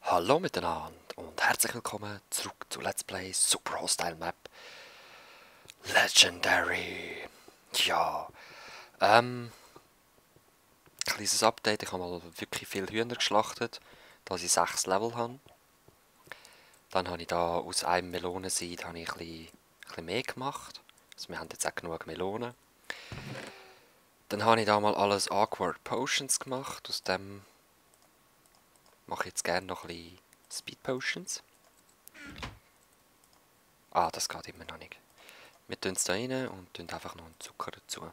Hallo miteinander und herzlich willkommen zurück zu Let's Play Super Hostile Map Legendary. Ja, kleines Update, ich habe mal wirklich viele Hühner geschlachtet, dass ich 6 Level habe. Dann habe ich da aus einem Melonenseed habe ich ein bisschen mehr gemacht. Also wir haben jetzt auch genug Melonen. Dann habe ich da mal alles Awkward Potions gemacht, aus dem mache ich jetzt gerne noch ein bisschen Speed Potions. Ah, das geht immer noch nicht. Wir tun es da rein und tun einfach noch einen Zucker dazu.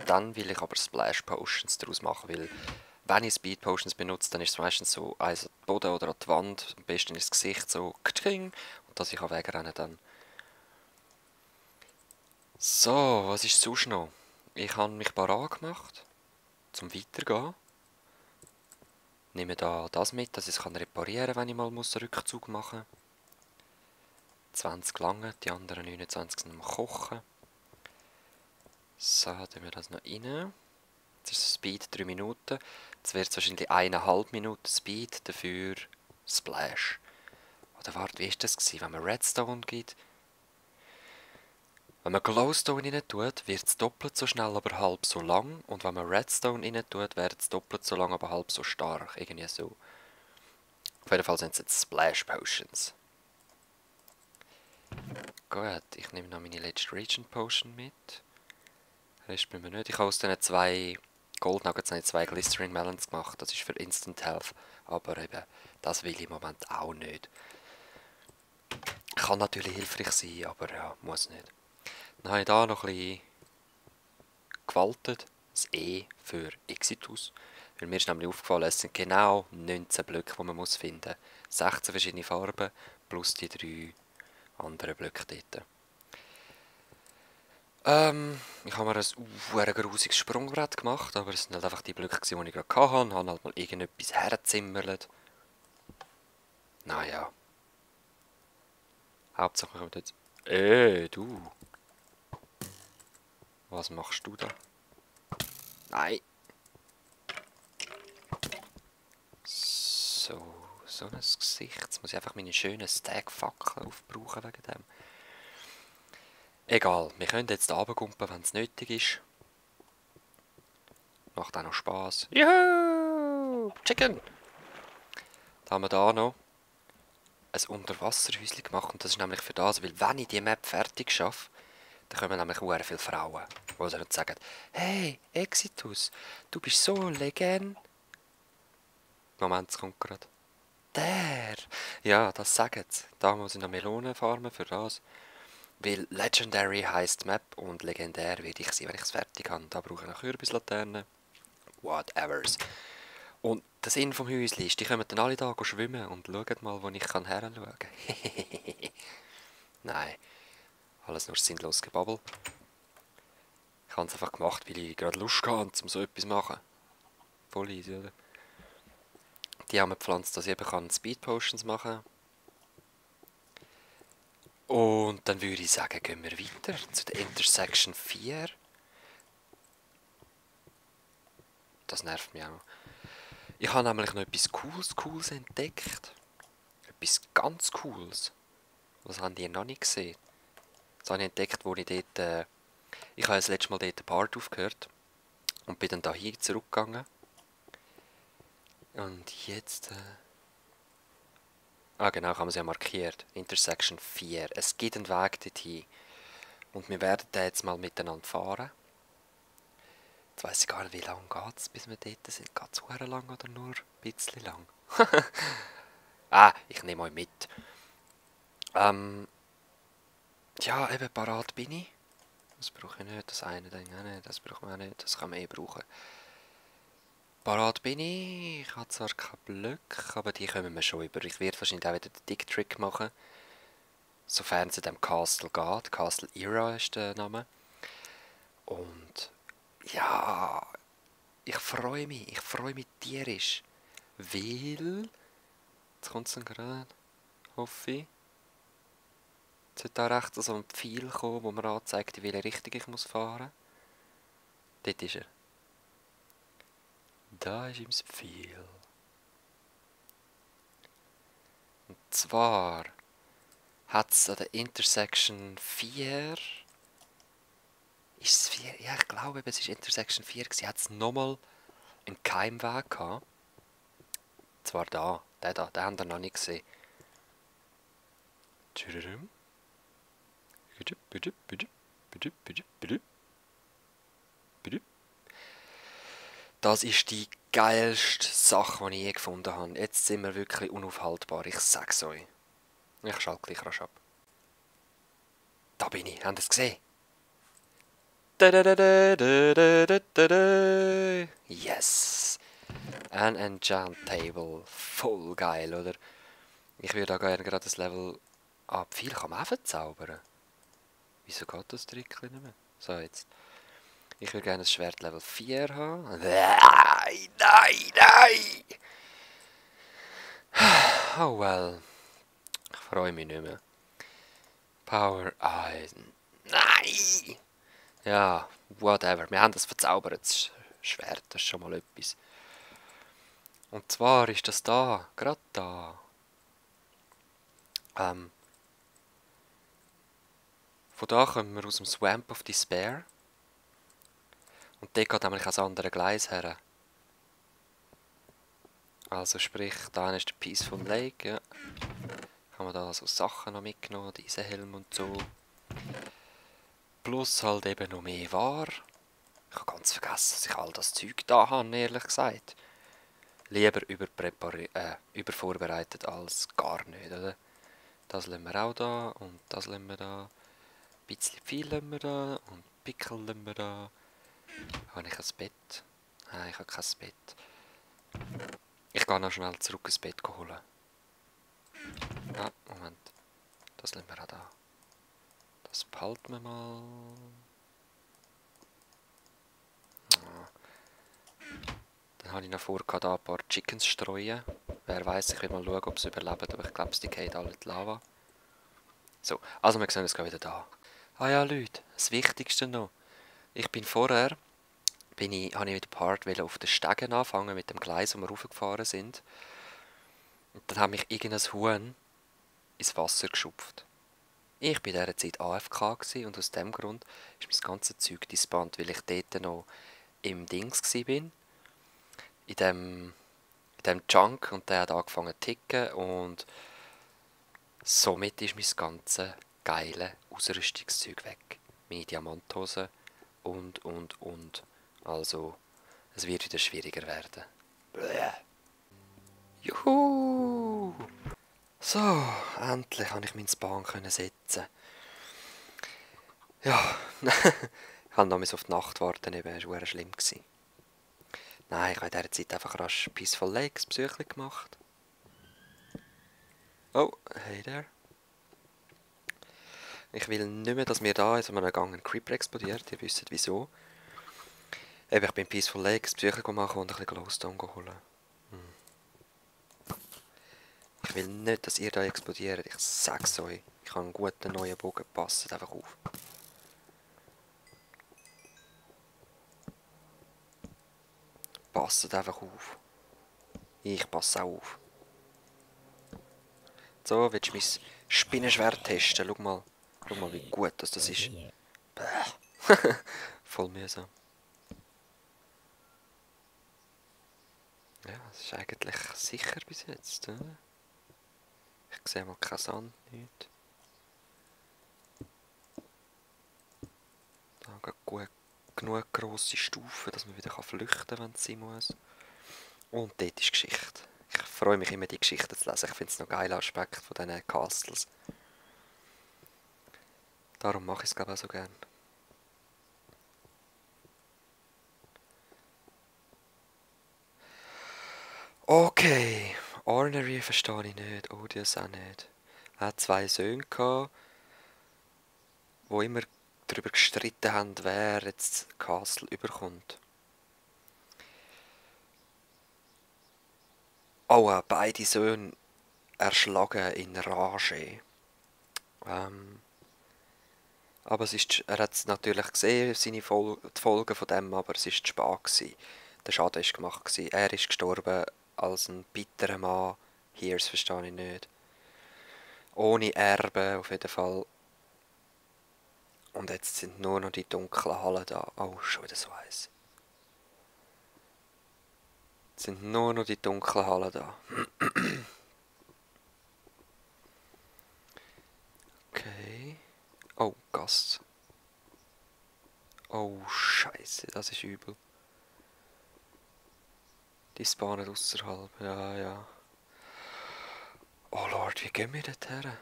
Dann will ich aber Splash Potions daraus machen, weil wenn ich Speed Potions benutze, dann ist es meistens so eins an den Boden oder an die Wand, am besten ins Gesicht, so ktsching, und dass ich wegrennen dann. So, was ist sonst noch? Ich habe mich parat gemacht, zum Weitergehen. Nehme da das mit, dass ich es reparieren kann, wenn ich mal Rückzug machen muss. 20 lange, die anderen 29 sind am Kochen. So, tun wir das noch rein. Jetzt ist Speed 3 Minuten. Jetzt wird es wahrscheinlich 1,5 Minuten Speed, dafür Splash. Oder warte, wie ist das gewesen? Wenn man Redstone gibt? Wenn man Glowstone rein tut, wird es doppelt so schnell, aber halb so lang. Und wenn man Redstone rein tut, wird es doppelt so lang, aber halb so stark. Irgendwie so. Auf jeden Fall sind es jetzt Splash Potions. Gut, ich nehme noch meine letzte Region Potion mit. Rest bin mir nicht. Ich habe aus diesen 2 Gold Nuggets 2 Glycerin Melons gemacht. Das ist für Instant Health. Aber eben, das will ich im Moment auch nicht. Kann natürlich hilfreich sein, aber ja, muss nicht. Dann habe ich hier noch ein bisschen gewaltet. Das E für Exitus. Weil mir ist nämlich aufgefallen, es sind genau 19 Blöcke, die man finden muss. 16 verschiedene Farben plus die 3 anderen Blöcke dort. Ich habe mir ein grusiges Sprungbrett gemacht, aber es sind halt einfach die Blöcke, die ich gerade hatte. Ich habe halt mal irgendetwas hergezimmert. Naja. Hauptsache wir kommen jetzt... du! Was machst du da? Nein! So ein Gesicht. Jetzt muss ich einfach meine schönen Stack-Fackeln aufbrauchen wegen dem. Egal, wir können jetzt runtergumpen, wenn es nötig ist. Macht auch noch Spass. Juhu! Chicken! Dann haben wir da noch ein Unterwasserhäuschen gemacht. Und das ist nämlich für das, weil wenn ich die Map fertig schaffe, dann kommen nämlich sehr viele Frauen, die dann sagen, «Hey, Exitus, du bist so eine Legende.» Moment, es kommt gerade. «Der!» Ja, das sagen sie. Da muss ich noch Melonen farmen für das. Weil Legendary heisst Map und legendär werde ich sein, wenn ich es fertig habe. Da brauche ich eine Kürbislaternen. Whatevers. Und der Sinn vom Häuschen ist, die kommen dann alle da schwimmen und schauen mal, wo ich heranschauen kann. Nein, alles nur sinnloses Gebabbel. Ich habe es einfach gemacht, weil ich gerade Lust hatte, um so etwas zu machen. Voll easy, oder? Die haben mir gepflanzt, dass ich eben Speed Potions machen kann. Und dann würde ich sagen, gehen wir weiter zu der Intersection 4. Das nervt mich auch. Ich habe nämlich noch etwas Cooles entdeckt. Etwas ganz Cooles. Was haben die noch nicht gesehen? Das habe ich entdeckt, wo ich dort... ich habe das letzte Mal dort den Part aufgehört. Und bin dann da hier zurückgegangen. Und jetzt... Ah genau, haben sie ja markiert. Intersection 4. Es gibt einen Weg dorthin. Und wir werden da jetzt mal miteinander fahren. Jetzt weiss ich gar nicht, wie lange geht es, bis wir dort sind. Geht es sehr lang oder nur ein bisschen lang? Ich nehme euch mit. Ja, eben, parat bin ich. Das brauche ich nicht, das eine Ding auch nicht, das braucht man auch nicht, das kann man brauchen. Parat bin ich. Ich habe zwar keinen Blöcke, aber die kommen wir schon über. Ich werde wahrscheinlich auch wieder den Dick-Trick machen. Sofern es in dem Castle geht. Castle Era ist der Name. Und ja, ich freue mich tierisch. Weil, jetzt kommt es dann gerade, hoffe ich. Jetzt sollte da rechts so ein Pfeil kommen, wo mir anzeigt, in welche Richtung ich muss fahren. Dort ist er. Da ist ihm das Pfeil. zwar hat es an der Intersection 4... Ist es 4? Ja, ich glaube, es war Intersection 4 gewesen. Hat es nochmal einen Keimweg gehabt. Zwar da, den haben wir noch nicht gesehen. Das ist die geilste Sache, die ich je gefunden habe. Jetzt sind wir wirklich unaufhaltbar, ich sag's euch. Ich schalte gleich rasch ab. Da bin ich, habt ihr es gesehen? Yes! Ein Enchant Table. Voll geil, oder? Ich würde da gerne gerade das Level... Ah, viel kann man auch verzaubern. Wieso geht das Trick nicht mehr? So, jetzt. Ich würde gerne das Schwert Level 4 haben. Nein, nein, nein! Oh well. Ich freue mich nicht mehr. Power Eisen. Nein! Ja, whatever. Wir haben das verzaubertes Schwert. Das ist schon mal etwas. Und zwar ist das da. Gerade da. Von da kommen wir aus dem Swamp of Despair. Und dort geht nämlich ans andere Gleis her. Also sprich, da ist der Peaceful Lake, ja. Haben wir da so Sachen noch mitgenommen, diese Helm und so. Plus halt eben noch mehr Ware. Ich habe ganz vergessen, dass ich all das Zeug da habe, ehrlich gesagt. Lieber übervorbereitet als gar nicht, oder? Das lassen wir auch da und das lassen wir da. Ein bisschen viel lassen wir da und Pickel lassen wir da. Habe ich ein Bett? Nein, ich habe kein Bett. Ich gehe noch schnell zurück ins Bett holen. Ah, Moment. Das lassen wir auch da. Das behalten wir mal. Dann habe ich noch vor, da ein paar Chickens streuen. Wer weiß, ich will mal schauen, ob sie überleben, aber ich glaube, die gehen alle in die Lava. So, also wir sehen uns wieder da. Ah ja, Leute, das Wichtigste noch. Ich bin vorher, habe ich mit dem Part auf den Stegen anfangen, mit dem Gleis, wo wir raufgefahren sind. Und dann hat mich irgendein Huhn ins Wasser geschupft. Ich war in dieser Zeit AFK und aus dem Grund ist mein ganzes Zeug disband, weil ich dort noch im Dings war. In dem Junk und der hat angefangen zu ticken und somit ist mein ganzes geile Ausrüstungszeug weg. Meine Diamanthose und. Also, es wird wieder schwieriger werden. Bläh. Juhu! So, endlich konnte ich meinen Spawn setzen. Ja, ich habe noch auf die Nacht warten, das war schlimm. Nein, ich habe in dieser Zeit einfach rasch Peaceful Lakes Psyche gemacht. Oh, hey there. Ich will nicht mehr, dass mir da in so einem Gang ein Creeper explodiert, ihr wisst wieso. Eben, ich bin Peaceful Lakes Psyche gemacht und ein bisschen Glowstone holen. Ich will nicht, dass ihr da explodiert, ich sag's euch. Ich habe einen guten neuen Bogen, passt einfach auf. Passt einfach auf. Ich passe auch auf. So, willst du mein Spinnenschwert testen? Schau mal wie gut das ist. Voll mühsam. Ja, das ist eigentlich sicher bis jetzt. Oder? Ich sehe mal keinen Sand, nichts. Da gibt genug grosse Stufen, dass man wieder flüchten kann, wenn es sein muss. Und dort ist Geschichte. Ich freue mich immer, die Geschichten zu lesen. Ich finde es noch ein geiler Aspekt von diesen Castles. Darum mache ich es, glaube ich, auch so gerne. Okay, Ornery verstehe ich nicht, Odious auch nicht. Er hat 2 Söhne gehabt, die immer darüber gestritten haben, wer jetzt das Castle überkommt. Oh, beide Söhne erschlagen in Rage. Aber er hat es natürlich gesehen, die Folgen von dem, aber es war zu spät gewesen. Der Schaden war gemacht gewesen. Er ist gestorben als ein bitterer Mann. Hier, das verstehe ich nicht. Ohne Erbe auf jeden Fall. Und jetzt sind nur noch die dunklen Hallen da. Oh, schon wieder so heiß. Jetzt sind nur noch die dunklen Hallen da. Okay. Oh, Gast. Oh, Scheiße, das ist übel. Die spawnen außerhalb. Ja, ja. Oh Lord, wie gehen wir dort her?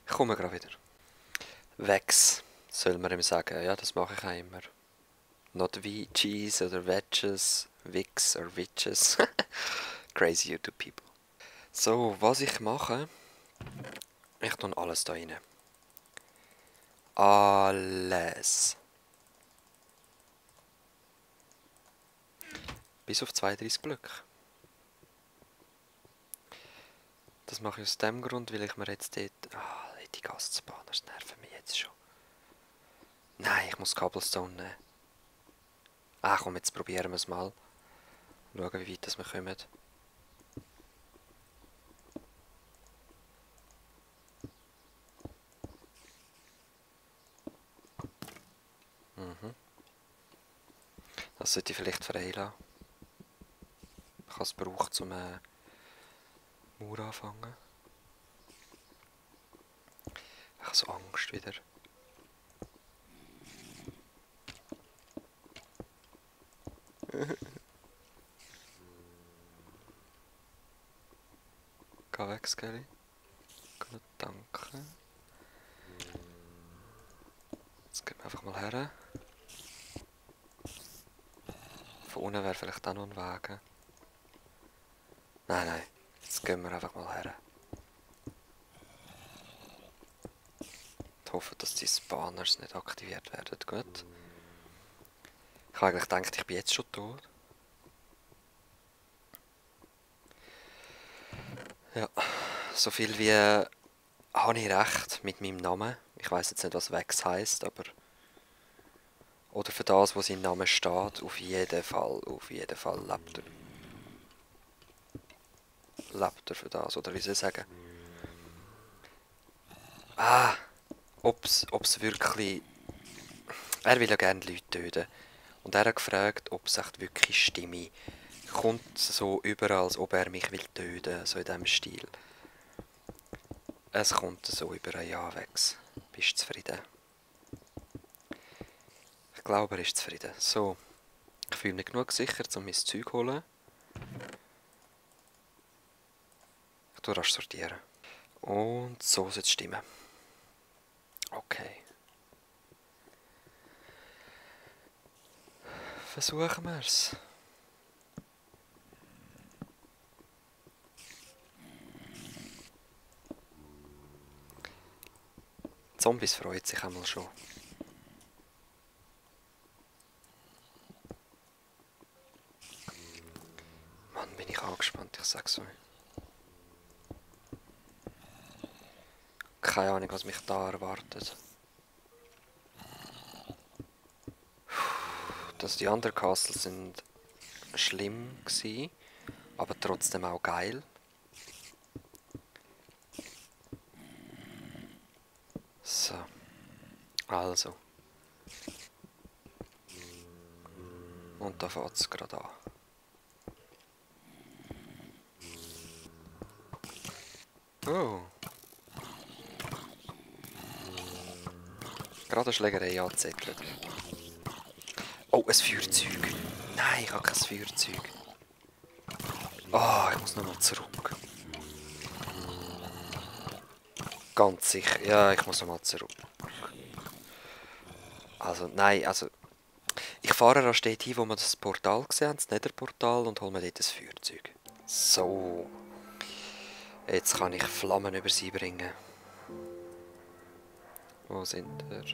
Ich komme gerade wieder. Vex, soll man ihm sagen. Ja, das mache ich auch immer. Not VGs oder Wedges, Wix oder Witches. Crazy YouTube people. So, was ich mache, ich tue alles da rein. Alles. Bis auf 32 Blöcke. Das mache ich aus dem Grund, weil ich mir jetzt dort... Ah, die Gastspanner, das nerven mich jetzt schon. Nein, ich muss Cobblestone nehmen. Ah komm, jetzt probieren wir es mal. Schauen, wie weit wir kommen. Das sollte ich vielleicht freilassen. Ich habe es gebraucht, um Mauer anfangen. Ich habe so Angst wieder. Geh weg, Skelly. Gut, danke. Jetzt gehen wir einfach mal her. Von unten wäre vielleicht auch noch ein Weg. Nein, nein. Jetzt gehen wir einfach mal her. Ich hoffe, dass die Spawners nicht aktiviert werden. Gut. Ich habe eigentlich gedacht, ich bin jetzt schon tot. Ja, so viel wie habe ich recht mit meinem Namen. Ich weiß jetzt nicht, was Vex heisst, aber... Oder für das, wo sein Name steht, auf jeden Fall lebt er. Lebt er für das, oder wie soll ich sagen? Ah, ob's wirklich... Er will ja gerne Leute töten. Und er hat gefragt, ob es echt wirklich stimme. Kommt so überall, als ob er mich will töten, so in diesem Stil. Es kommt so über ein Jahr weg. Bist du zufrieden? Ich glaube, er ist zufrieden. So, ich fühle mich genug sicher, um mein Zeug zu holen. Ich tue rasch sortieren. Und so soll es stimmen. Okay. Versuchen wir es. Zombies freut sich einmal schon. Mann, bin ich angespannt, ich sag's euch. Keine Ahnung, was mich da erwartet. Dass die anderen Castles sind schlimm gewesen, aber trotzdem auch geil. So. Also. Und da fängt es gerade an. Oh. Gerade eine Schlägerei angezettelt. Oh, ein Feuerzeug. Nein, ich habe kein Feuerzeug. Oh, ich muss nochmal zurück. Ganz sicher. Ja, ich muss nochmal zurück. Also, nein, also... Ich fahre da steht hin, wo wir das Portal gesehen haben, das Netherportal, und hole mir dort ein Feuerzeug. So. Jetzt kann ich Flammen über sie bringen. Wo sind wir?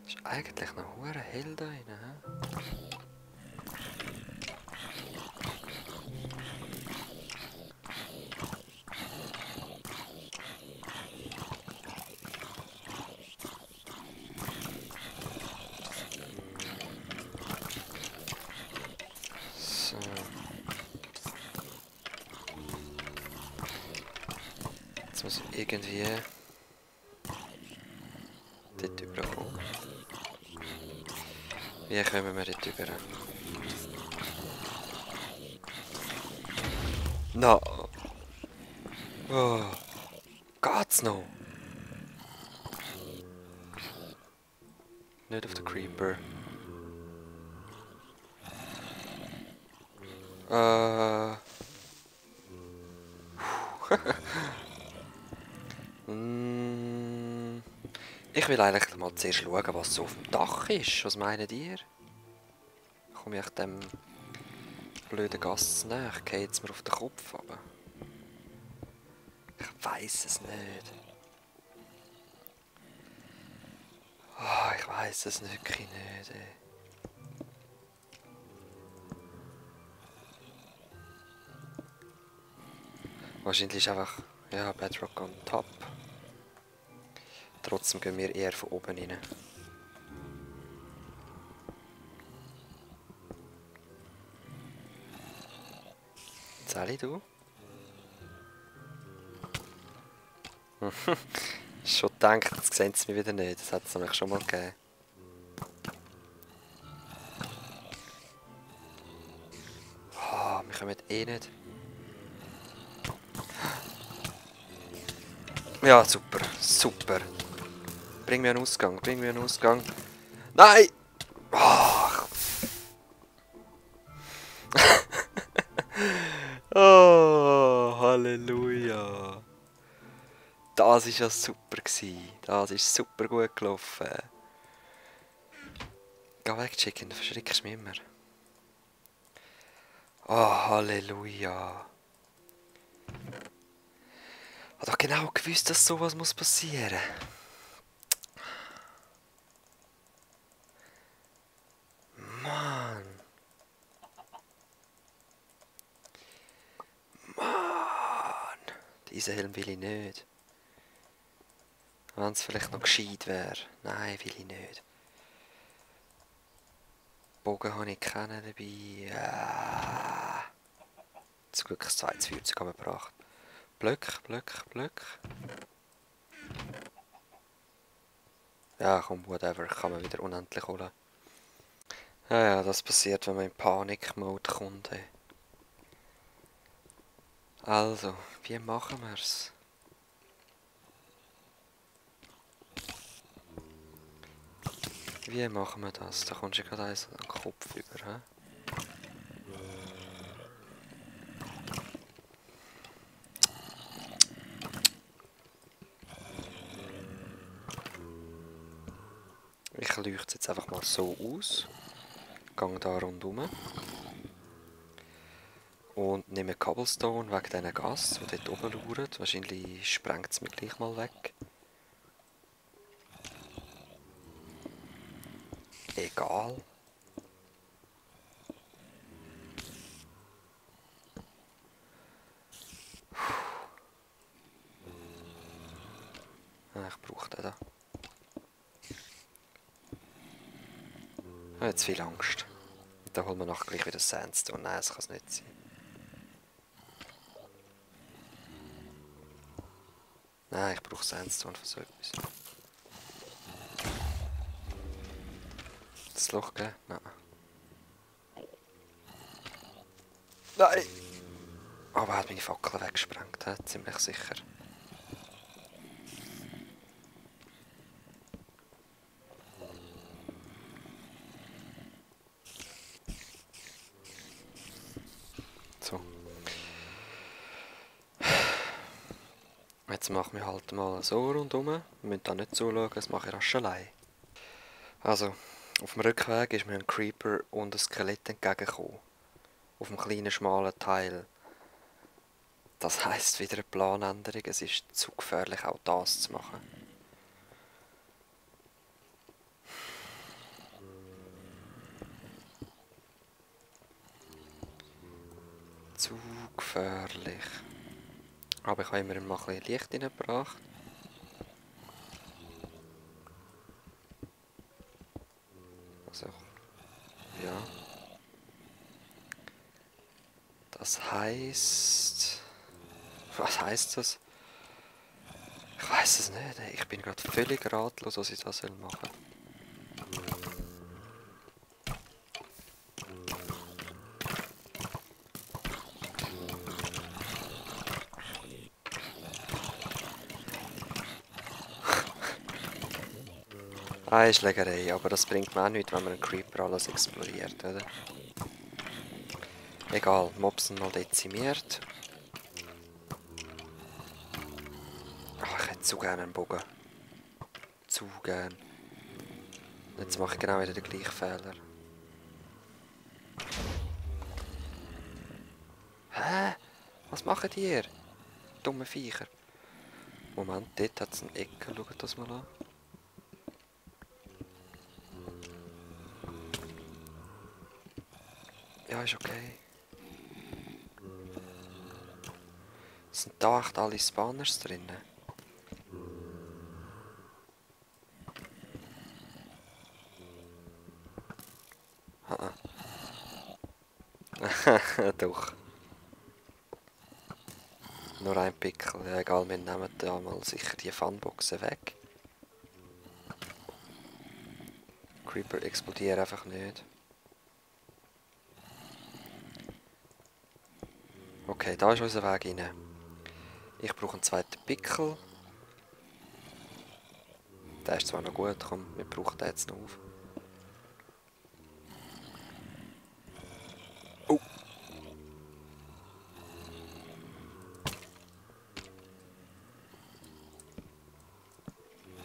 Ist eigentlich noch hure hell da rein, hä? So. Jetzt muss ich irgendwie dort rüberkommen. Wie kommen wir dort rüber? No! Oh. Geht's noch? Nicht auf den Creeper. Ich will eigentlich mal zuerst schauen, was so auf dem Dach ist. Was meint ihr? Komme ich dem blöden Gast näher? Geht es mir auf den Kopf runter? Ich weiß es nicht. Oh, ich weiß es wirklich nicht. Ey. Wahrscheinlich ist einfach ja, Bedrock on top. Trotzdem gehen wir eher von oben rein. Sally, du? Schon gedacht, jetzt sehen sie mich wieder nicht. Das hat es nämlich schon mal gegeben. Oh, wir kommen eh nicht. Ja, super, super. Bring mir einen Ausgang, bring mir einen Ausgang. Nein! Oh, oh Halleluja. Das war ja super. Das ist super gut gelaufen. Geh weg, Chicken, du verschreckst mich immer. Oh, Halleluja. Ich habe doch genau gewusst, dass sowas passieren muss. Mann. Mann. Diesen Helm will ich nicht. Wenn es vielleicht noch gescheit wäre. Nein, will ich nicht. Bogen habe ich keinen dabei. Zum Glück ein zweites Feuerzeug gebracht. Blöck, Blöck, Blöck. Ja, komm, whatever. Kann man wieder unendlich holen. Ja, das passiert, wenn man in Panik-Mode kommt. Ey. Also, wie machen wir's? Wie machen wir das? Da kommst du gerade eins an den Kopf über, hä? Ich leuchte es jetzt einfach mal so aus. Gehe da rundherum. Und nehme Cobblestone wegen diesen Gas, die dort oben lauern. Wahrscheinlich sprengt es mich gleich mal weg. Egal. Ich brauche den da. Ich habe jetzt viel Angst. Da holen wir nachher gleich wieder Sandstone. Nein, das kann es nicht sein. Nein, ich brauche Sandstone für so etwas. Das Loch geben? Nein. Nein! Aber er hat meine Fackel weggesprengt, ziemlich sicher. So. Jetzt machen wir halt mal so rundherum. Wir müssen da nicht zuschauen, das mache ich rasch allein. Also, auf dem Rückweg ist mir ein Creeper und ein Skelett entgegengekommen. Auf dem kleinen, schmalen Teil. Das heisst wieder eine Planänderung. Es ist zu gefährlich, auch das zu machen. Zu gefährlich. Aber ich habe immer mal ein bisschen Licht reingebracht. Also, ja. Das heisst... Was heisst das? Ich weiß es nicht. Ich bin gerade völlig ratlos, was ich da machen soll. Eine Schlägerei, aber das bringt mir auch nichts, wenn man einen Creeper alles exploriert, oder? Egal, Mobs sind mal dezimiert. Ach, ich hätte zu gerne einen Bogen. Zu gern. Jetzt mache ich genau wieder den gleichen Fehler. Hä? Was macht ihr? Dumme Viecher. Moment, dort hat es eine Ecke. Schaut das mal an. Ja, ist okay. Sind da echt alle Spawners drin? Haha. Doch. Nur ein Pickel. Ja, egal, wir nehmen da mal sicher die Funboxen weg. Creeper explodieren einfach nicht. Okay, da ist unser Weg rein. Ich brauche einen zweiten Pickel. Der ist zwar noch gut, komm, wir brauchen den jetzt noch auf. Oh!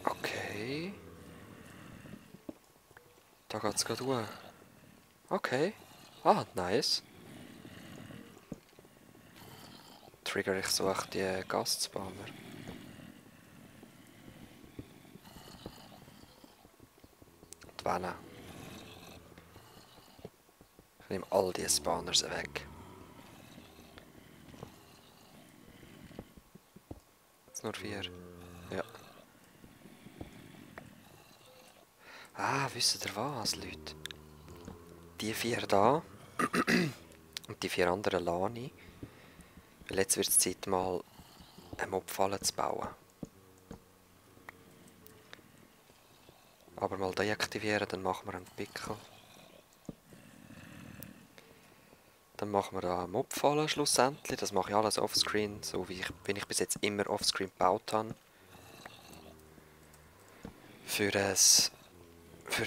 Okay. Da geht's gerade hoch. Okay. Ah, nice. Trigger ich so echt die Gastspawner. Und wenn ich nehme all die Spawners weg. Jetzt nur 4. Ja. Ah, wisst ihr was, Leute? Die 4 da und die 4 anderen Lani. Weil jetzt wird es Zeit, mal eine Mobfalle zu bauen. Aber mal deaktivieren, dann machen wir einen Pickel. Dann machen wir da eine Mobfalle schlussendlich. Das mache ich alles offscreen, so wie ich bis jetzt immer offscreen gebaut habe. Für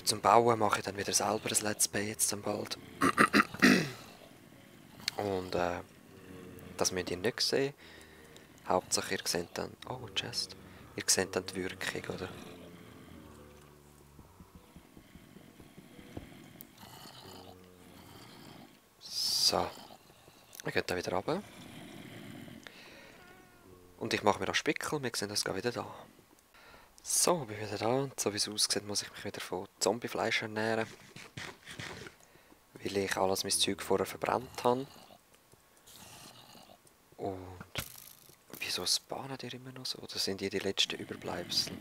zum Bauen mache ich dann wieder selber ein Let's Play jetzt dann bald. Und das müsst ihr nicht sehen. Hauptsache ihr seht dann... Oh, Chest. Ihr seht dann die Wirkung, oder? So. Wir gehen dann wieder runter. Und ich mache mir das Spickel, wir sehen das wieder da. So, bin wieder da und so wie es aussieht, muss ich mich wieder von Zombiefleisch ernähren. Weil ich alles mein Zeug vorher verbrannt habe. Und wieso spawnen die immer noch so? Oder sind die letzten Überbleibsel?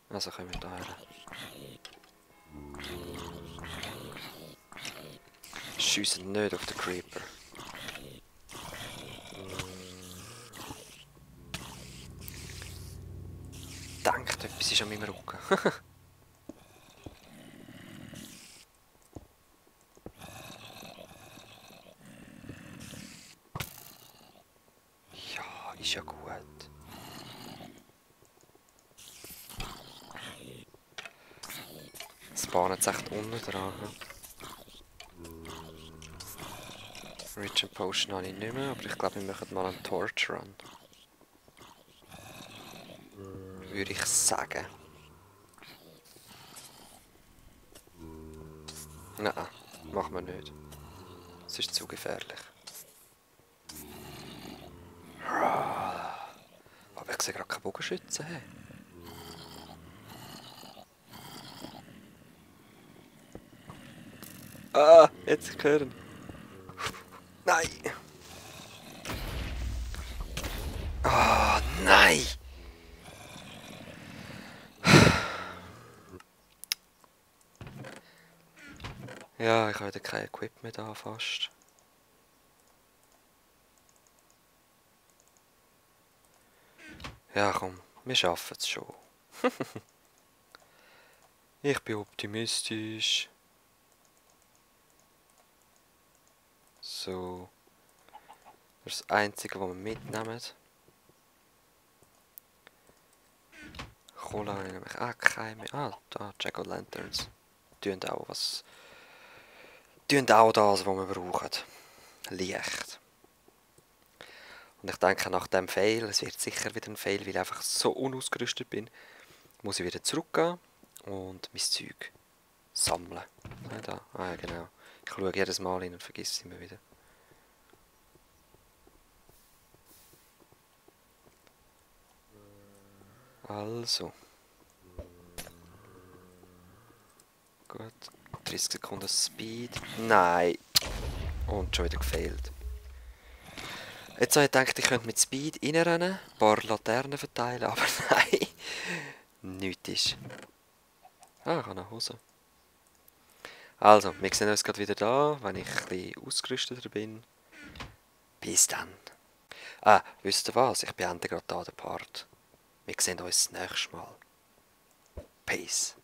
Also kommen wir da her. Schiessen nicht auf den Creeper. Denkt, etwas ist an meinem Rücken. Ja, ist ja gut. Es spawnen jetzt echt unten dran. Rich and Potion habe ich nicht mehr, aber ich glaube, wir machen mal einen Torch Run. Würde ich sagen. Nein, machen wir nicht. Es ist zu gefährlich. Aber ich sehe gerade keine Bogenschützen. Hey. Ah, jetzt hören. Nein! Ah, nein! Ja, ich habe wieder kein Equipment da fast. Ja komm, wir schaffen es schon. Ich bin optimistisch. So. Das ist das Einzige, was wir mitnehmen. Cola habe ich nämlich auch keine mehr. Ah, da, Jack-O-Lanterns. Tun auch was. Tun auch das, was wir brauchen. Licht. Und ich denke, nach dem Fail, es wird sicher wieder ein Fail, weil ich einfach so unausgerüstet bin, muss ich wieder zurückgehen und mein Zeug sammeln. Ja, da. Ah ja, genau. Ich schaue jedes Mal hin und vergesse es immer wieder. Also. Gut. 30 Sekunden Speed. Nein. Und schon wieder gefailt. Jetzt habe ich gedacht, ich könnte mit Speed reinrennen, ein paar Laternen verteilen, aber nein. Nichts ist. Ah, ich habe eine Hose. Also, wir sehen uns gerade wieder da, wenn ich ein bisschen ausgerüsteter bin. Bis dann. Ah, wisst ihr was? Ich beende gerade hier den Part. Wir sehen uns das nächste Mal. Peace.